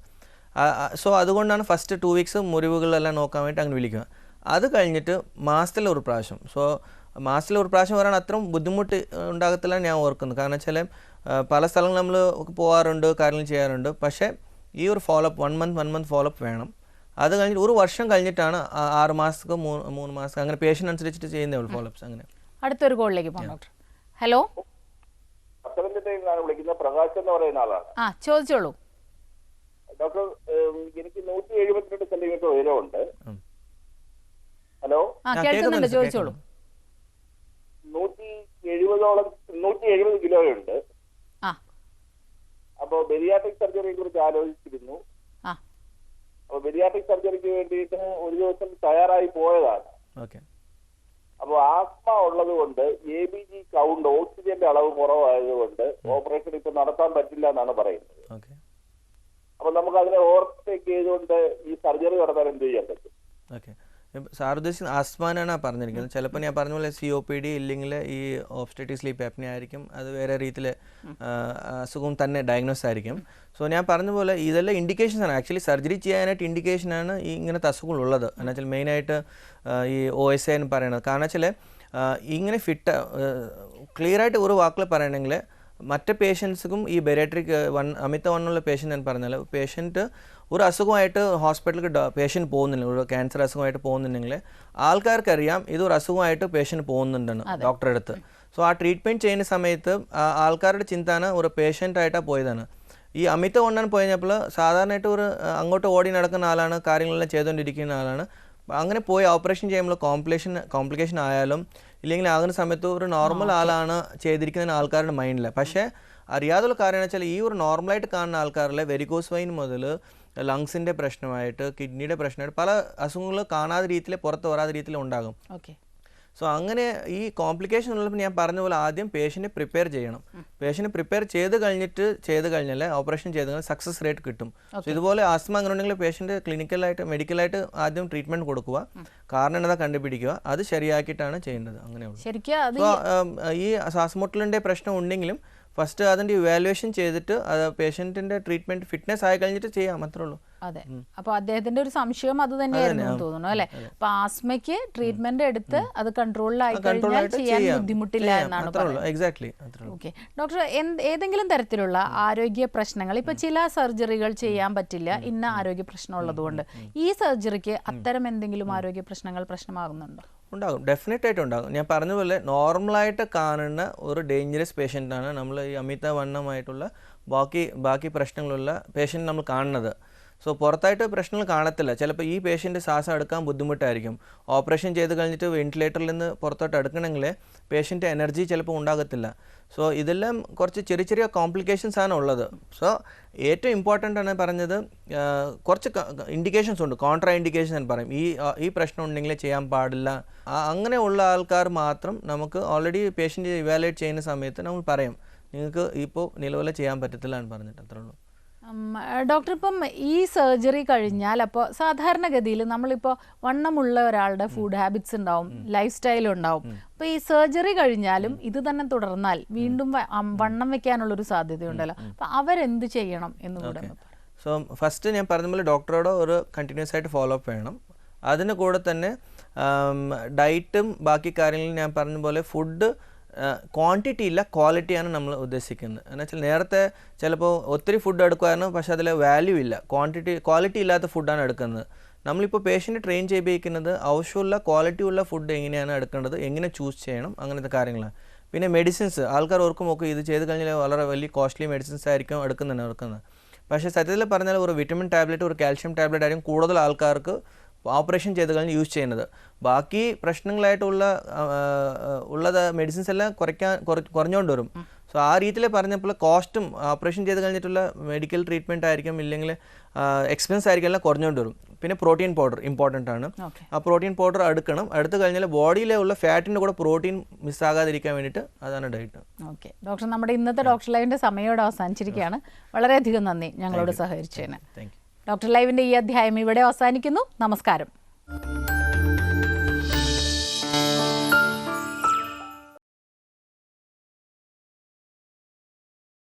സോ അതുകൊണ്ടാണ് ഫസ്റ്റ് 2 weeks മുറിവുകളെല്ലാം നോക്കാൻ വേണ്ടി അങ്ങനെ വിളിക്കുക. അത് കഴിഞ്ഞിട്ട് മാസത്തിലൊരു പ്രാവശ്യം വരാൻ അത്രയും ബുദ്ധിമുട്ട് ഉണ്ടാകത്തില്ല ഞാൻ ഓർക്കുന്നത്. കാരണം വെച്ചാൽ പല സ്ഥലങ്ങളിൽ നമ്മൾ പോകാറുണ്ട്, കാര്യങ്ങൾ ചെയ്യാറുണ്ട്. പക്ഷേ ഈ ഒരു follow up 1 month follow up വേണം. അത് കഴിഞ്ഞിട്ട് 1 വർഷം കഴിഞ്ഞിട്ടാണ് 6 മാസത്തേക്ക് 3 മാസം അങ്ങനെ പേഷ്യൻ്റ് അനുസരിച്ചിട്ട് ചെയ്യുന്നേ ഉള്ളൂ ഫോളോ അപ്സ്. അങ്ങനെ അടുത്തൊരു കോളിലേക്ക് പോകാം ഡോക്ടർ. ഹലോ, വിളിക്കുന്ന പ്രകാശ് എന്ന് പറയുന്ന ആളാണ്. ചോദിച്ചോളൂ ഡോക്ടർ. എനിക്ക് 172 സെന്റിമീറ്റർ ഉയരമുണ്ട്. ഹലോ, കേൾക്കുന്നുണ്ട്, ചോദിച്ചോളൂ. 170 കിലോയുണ്ട്. അപ്പൊ ബെരിയാട്രിക് സർജറിയെ കുറിച്ച് ആലോചിച്ചിരുന്നു. അപ്പൊ ബെരിയാട്രിക് സർജറിക്ക് വേണ്ടിയിട്ട് ഒരു ദിവസം തയ്യാറായി പോയതാണ്. അപ്പൊ ആസ്മ ഉള്ളത് കൊണ്ട് ABG കൗണ്ട്, ഓക്സിജന്റെ അളവ് കുറവായതുകൊണ്ട് ഓപ്പറേഷൻ ഇപ്പൊ നടത്താൻ പറ്റില്ല എന്നാണ് പറയുന്നത്. അപ്പൊ നമുക്ക് അതിനെ ഓവർടേക്ക് ചെയ്തുകൊണ്ട് ഈ സർജറി നടത്താൻ എന്ത് ചെയ്യാൻ പറ്റും? സാർ ഉദ്ദേശിക്കുന്നത് ആസ്മാനാണ് പറഞ്ഞിരിക്കുന്നത്. ചിലപ്പോൾ ഞാൻ പറഞ്ഞ പോലെ COPD ഇല്ലെങ്കിൽ ഈ ഒബ്സ്ട്രക്റ്റീവ് സ്ലീപ്പ് ആപ്നിയ ആയിരിക്കും. അത് വേറെ രീതിയിൽ അസുഖം തന്നെ ഡയഗ്നോസ് ആയിരിക്കും. സോ ഞാൻ പറഞ്ഞ പോലെ ഇതെല്ലാം ഇൻഡിക്കേഷൻസാണ്. ആക്ച്വലി സർജറി ചെയ്യാനായിട്ട് ഇൻഡിക്കേഷനാണ് ഈ ഇങ്ങനത്തെ അസുഖങ്ങളുള്ളത്. എന്ന് വെച്ചാൽ മെയിനായിട്ട് ഈ OSA എന്ന് പറയുന്നത്. കാരണം വെച്ചാൽ ഇങ്ങനെ ഫിറ്റ് ക്ലിയറായിട്ട് ഒരു വാക്കിൽ പറയണമെങ്കിൽ മറ്റ് പേഷ്യൻസും ഈ ബെരിയാട്രിക് അമിതവണ്ണമുള്ള പേഷ്യൻ്റ് എന്ന് പറഞ്ഞാൽ പേഷ്യൻറ്റ് ഒരു അസുഖമായിട്ട് ഹോസ്പിറ്റലിൽ പേഷ്യൻ്റ് പോകുന്നില്ല, ഒരു ക്യാൻസർ അസുഖമായിട്ട് പോകുന്നുണ്ടെങ്കിൽ ആൾക്കാർക്കറിയാം ഇതൊരു അസുഖമായിട്ട് പേഷ്യൻ്റ് പോകുന്നുണ്ടെന്ന് ഡോക്ടറെ അടുത്ത്. സോ ആ ട്രീറ്റ്മെൻറ്റ് ചെയ്യുന്ന സമയത്ത് ആൾക്കാരുടെ ചിന്താണ് ഒരു പേഷ്യൻ്റായിട്ടാണ് പോയതാണ്. ഈ അമിതവണ്ണം പോയപ്പോൾ സാധാരണയായിട്ട് ഒരു അങ്ങോട്ട് ഓടി നടക്കുന്ന ആളാണ്, കാര്യങ്ങളെല്ലാം ചെയ്തുകൊണ്ടിരിക്കുന്ന ആളാണ്. അങ്ങനെ പോയി ഓപ്പറേഷൻ ചെയ്യുമ്പോൾ കോംപ്ലിക്കേഷൻ ആയാലും ഇല്ലെങ്കിൽ ആകുന്ന സമയത്ത് ഒരു നോർമൽ ആളാണ് ചെയ്തിരിക്കുന്ന ആൾക്കാരുടെ മൈൻഡിൽ. പക്ഷേ അറിയാതുള്ള കാര്യം എന്ന് വെച്ചാൽ ഈ ഒരു നോർമലായിട്ട് കാണുന്ന ആൾക്കാരിലെ വെരിക്കോസ് വെയിൻ മുതൽ ലങ്സിൻ്റെ പ്രശ്നമായിട്ട് കിഡ്നിയുടെ പ്രശ്നമായിട്ട് പല അസുഖങ്ങൾ കാണാത്ത രീതിയിൽ പുറത്ത് വരാത്ത രീതിയിൽ ഉണ്ടാകും. ഓക്കെ. സോ അങ്ങനെ ഈ കോംപ്ലിക്കേഷൻ ഉള്ളപ്പോൾ ഞാൻ പറഞ്ഞ പോലെ ആദ്യം പേഷ്യൻറ്റ് പ്രിപ്പയർ ചെയ്യണം. പേഷ്യൻറ്റ് പ്രിപ്പയർ ചെയ്ത് കഴിഞ്ഞാൽ ഓപ്പറേഷൻ ചെയ്ത് കഴിഞ്ഞാൽ സക്സസ് റേറ്റ് കിട്ടും. സോ ഇതുപോലെ ആസ്മ അങ്ങനെ ഉണ്ടെങ്കിൽ പേഷ്യൻറ്റ് ക്ലിനിക്കലായിട്ട് മെഡിക്കലായിട്ട് ആദ്യം ട്രീറ്റ്മെൻറ്റ് കൊടുക്കുക, കാരണം എന്താ കണ്ടുപിടിക്കുക, അത് ശരിയാക്കിയിട്ടാണ് ചെയ്യേണ്ടത്. അങ്ങനെയുള്ളൂ. ശരിക്കും സോ ഈ ശ്വാസമുട്ടലിൻ്റെ പ്രശ്നം ഉണ്ടെങ്കിലും ഫസ്റ്റ് അതിൻ്റെ ഇവാലുവേഷൻ ചെയ്തിട്ട് അത് പേഷ്യൻറ്റിൻ്റെ ട്രീറ്റ്മെൻറ്റ് ഫിറ്റ്നസ് ആയി കഴിഞ്ഞിട്ട് ചെയ്യാം, അത്രേ ഉള്ളൂ. അതെ. അപ്പോൾ അദ്ദേഹത്തിന്റെ ഒരു സംശയം അത് തന്നെയായിരുന്നു തോന്നുന്നു അല്ലേ? അപ്പൊ ആസ്മയ്ക്ക് ട്രീറ്റ്മെന്റ് എടുത്ത് അത് കൺട്രോളിലായി കഴിഞ്ഞാൽ ചെയ്യാൻ ബുദ്ധിമുട്ടില്ല എന്നാണ് പറയുന്നത്. ഓക്കെ ഡോക്ടർ, ഏതെങ്കിലും തരത്തിലുള്ള ആരോഗ്യ പ്രശ്നങ്ങൾ, ഇപ്പൊ ചില സർജറികൾ ചെയ്യാൻ പറ്റില്ല ഇന്ന ആരോഗ്യ പ്രശ്നം ഉള്ളതുകൊണ്ട്, ഈ സർജറിക്ക് അത്തരം എന്തെങ്കിലും ആരോഗ്യ പ്രശ്നങ്ങൾ പ്രശ്നമാകുന്നുണ്ടോ? ഉണ്ടാകും, ഡെഫിനറ്റ് ആയിട്ട് ഉണ്ടാകും. ഞാൻ പറഞ്ഞ പോലെ നോർമലായിട്ട് കാണുന്ന ഒരു ഡേഞ്ചറസ് പേഷ്യൻ്റാണ് നമ്മൾ ഈ അമിതവണ്ണമായിട്ടുള്ള ബാക്കി പ്രശ്നങ്ങളുള്ള പേഷ്യൻ്റ് നമ്മൾ കാണുന്നത്. സോ പുറത്തായിട്ട് പ്രശ്നങ്ങൾ കാണത്തില്ല. ചിലപ്പോൾ ഈ പേഷ്യൻ്റ് ശ്വാസം എടുക്കാൻ ബുദ്ധിമുട്ടായിരിക്കും. ഓപ്പറേഷൻ ചെയ്ത് കഴിഞ്ഞിട്ട് വെന്റിലേറ്ററിൽ നിന്ന് പുറത്തോട്ട് എടുക്കണമെങ്കിൽ പേഷ്യൻ്റ് എനർജി ചിലപ്പോൾ ഉണ്ടാകത്തില്ല. സോ ഇതെല്ലാം കുറച്ച് ചെറിയ കോംപ്ലിക്കേഷൻസ് ആണ് ഉള്ളത്. സോ ഏറ്റവും ഇമ്പോർട്ടൻ്റ് ആണ് പറഞ്ഞത്, കുറച്ച് ഇൻഡിക്കേഷൻസ് ഉണ്ട്, കോൺട്രാ ഇൻഡിക്കേഷൻ എന്ന് പറയും. ഈ പ്രശ്നം ഉണ്ടെങ്കിൽ ചെയ്യാൻ പാടില്ല. അങ്ങനെയുള്ള ആൾക്കാർ മാത്രം നമുക്ക് ഓൾറെഡി പേഷ്യൻ്റ് ഇവാലുവേറ്റ് ചെയ്യുന്ന സമയത്ത് നമ്മൾ പറയും, നിങ്ങൾക്ക് ഇപ്പോൾ നിലവിലെ ചെയ്യാൻ പറ്റത്തില്ല എന്ന് പറഞ്ഞിട്ട്, അത്രേ ഉള്ളൂ. ഡോക്ടർ, ഇപ്പം ഈ സർജറി കഴിഞ്ഞാൽ അപ്പോൾ സാധാരണഗതിയിൽ നമ്മളിപ്പോൾ വണ്ണമുള്ള ഒരാളുടെ ഫുഡ് ഹാബിറ്റ്സ് ഉണ്ടാവും, ലൈഫ് സ്റ്റൈൽ ഉണ്ടാവും. അപ്പോൾ ഈ സർജറി കഴിഞ്ഞാലും ഇത് തന്നെ തുടർന്നാൽ വീണ്ടും വണ്ണം വെക്കാനുള്ളൊരു സാധ്യതയുണ്ടല്ലോ. അപ്പോൾ അവരെന്ത് ചെയ്യണം എന്ന് കൂടെ? സോ ഫസ്റ്റ് ഞാൻ പറഞ്ഞ പോലെ ഡോക്ടറോട് ഒരു കണ്ടിന്യൂസ് ആയിട്ട് ഫോളോ അപ്പ് ചെയ്യണം. അതിന് കൂടെ തന്നെ ഡയറ്റും ബാക്കി കാര്യങ്ങളും ഞാൻ പറഞ്ഞ പോലെ ഫുഡ് ക്വാണ്ടിറ്റി ഇല്ല, ക്വാളിറ്റിയാണ് നമ്മൾ ഉദ്ദേശിക്കുന്നത്. എന്ന് വെച്ചാൽ നേരത്തെ ചിലപ്പോൾ ഒത്തിരി ഫുഡ് എടുക്കുമായിരുന്നു, പക്ഷേ അതിൽ വാല്യൂ ഇല്ല, ക്വാളിറ്റി ഇല്ലാത്ത ഫുഡാണ് എടുക്കുന്നത്. നമ്മളിപ്പോൾ പേഷ്യൻറ്റ് ട്രെയിൻ ചെയ്യിപ്പിക്കുന്നത് ആവശ്യമുള്ള ക്വാളിറ്റി ഉള്ള ഫുഡ് എങ്ങനെയാണ് എടുക്കേണ്ടത്, എങ്ങനെ ചൂസ് ചെയ്യണം, അങ്ങനത്തെ കാര്യങ്ങളാണ്. പിന്നെ മെഡിസിൻസ് ആൾക്കാർ ഓർക്കും ഇത് ചെയ്ത് കഴിഞ്ഞാൽ വളരെ വലിയ കോസ്റ്റ്ലി മെഡിസിൻസ് ആയിരിക്കും എടുക്കുന്നത്. പക്ഷേ സത്യത്തിൽ പറഞ്ഞാൽ ഒരു വിറ്റമിൻ ടാബ്ലറ്റ്, ഒരു കാൽഷ്യം ടാബ്ലറ്റ് ആയിരിക്കും കൂടുതൽ ആൾക്കാർക്ക് ഓപ്പറേഷൻ ചെയ്ത് കഴിഞ്ഞ് യൂസ് ചെയ്യുന്നത്. ബാക്കി പ്രശ്നങ്ങളായിട്ടുള്ള മെഡിസിൻസ് എല്ലാം കുറഞ്ഞുകൊണ്ട് വരും. സോ ആ രീതിയിൽ പറഞ്ഞപ്പോൾ കോസ്റ്റും ഓപ്പറേഷൻ ചെയ്ത് കഴിഞ്ഞിട്ടുള്ള മെഡിക്കൽ ട്രീറ്റ്മെൻറ്റ് ആയിരിക്കും, ഇല്ലെങ്കിൽ എക്സ്പെൻസ് ആയിരിക്കും, എല്ലാം കുറഞ്ഞുകൊണ്ട് വരും. പിന്നെ പ്രോട്ടീൻ പൗഡർ ഇമ്പോർട്ടൻ്റ് ആണ്. ആ പ്രോട്ടീൻ പൗഡർ എടുത്തു കഴിഞ്ഞാൽ ബോഡിയിലുള്ള ഫാറ്റിൻ്റെ കൂടെ പ്രോട്ടീൻ മിസ്സാകാതിരിക്കാൻ വേണ്ടിയിട്ട് അതാണ് ഡയറ്റ്. ഓക്കെ ഡോക്ടർ, നമ്മുടെ ഇന്നത്തെ ഡോക്ടർ ലൈവിൻ്റെ സമയോടെ അവസാനിച്ചിരിക്കുകയാണ്. വളരെയധികം നന്ദി ഞങ്ങളോട് സഹകരിച്ചതിന്. ഡോക്ടർ ലൈവിൻ്റെ ഈ അധ്യായം ഇവിടെ അവസാനിക്കുന്നു. നമസ്കാരം.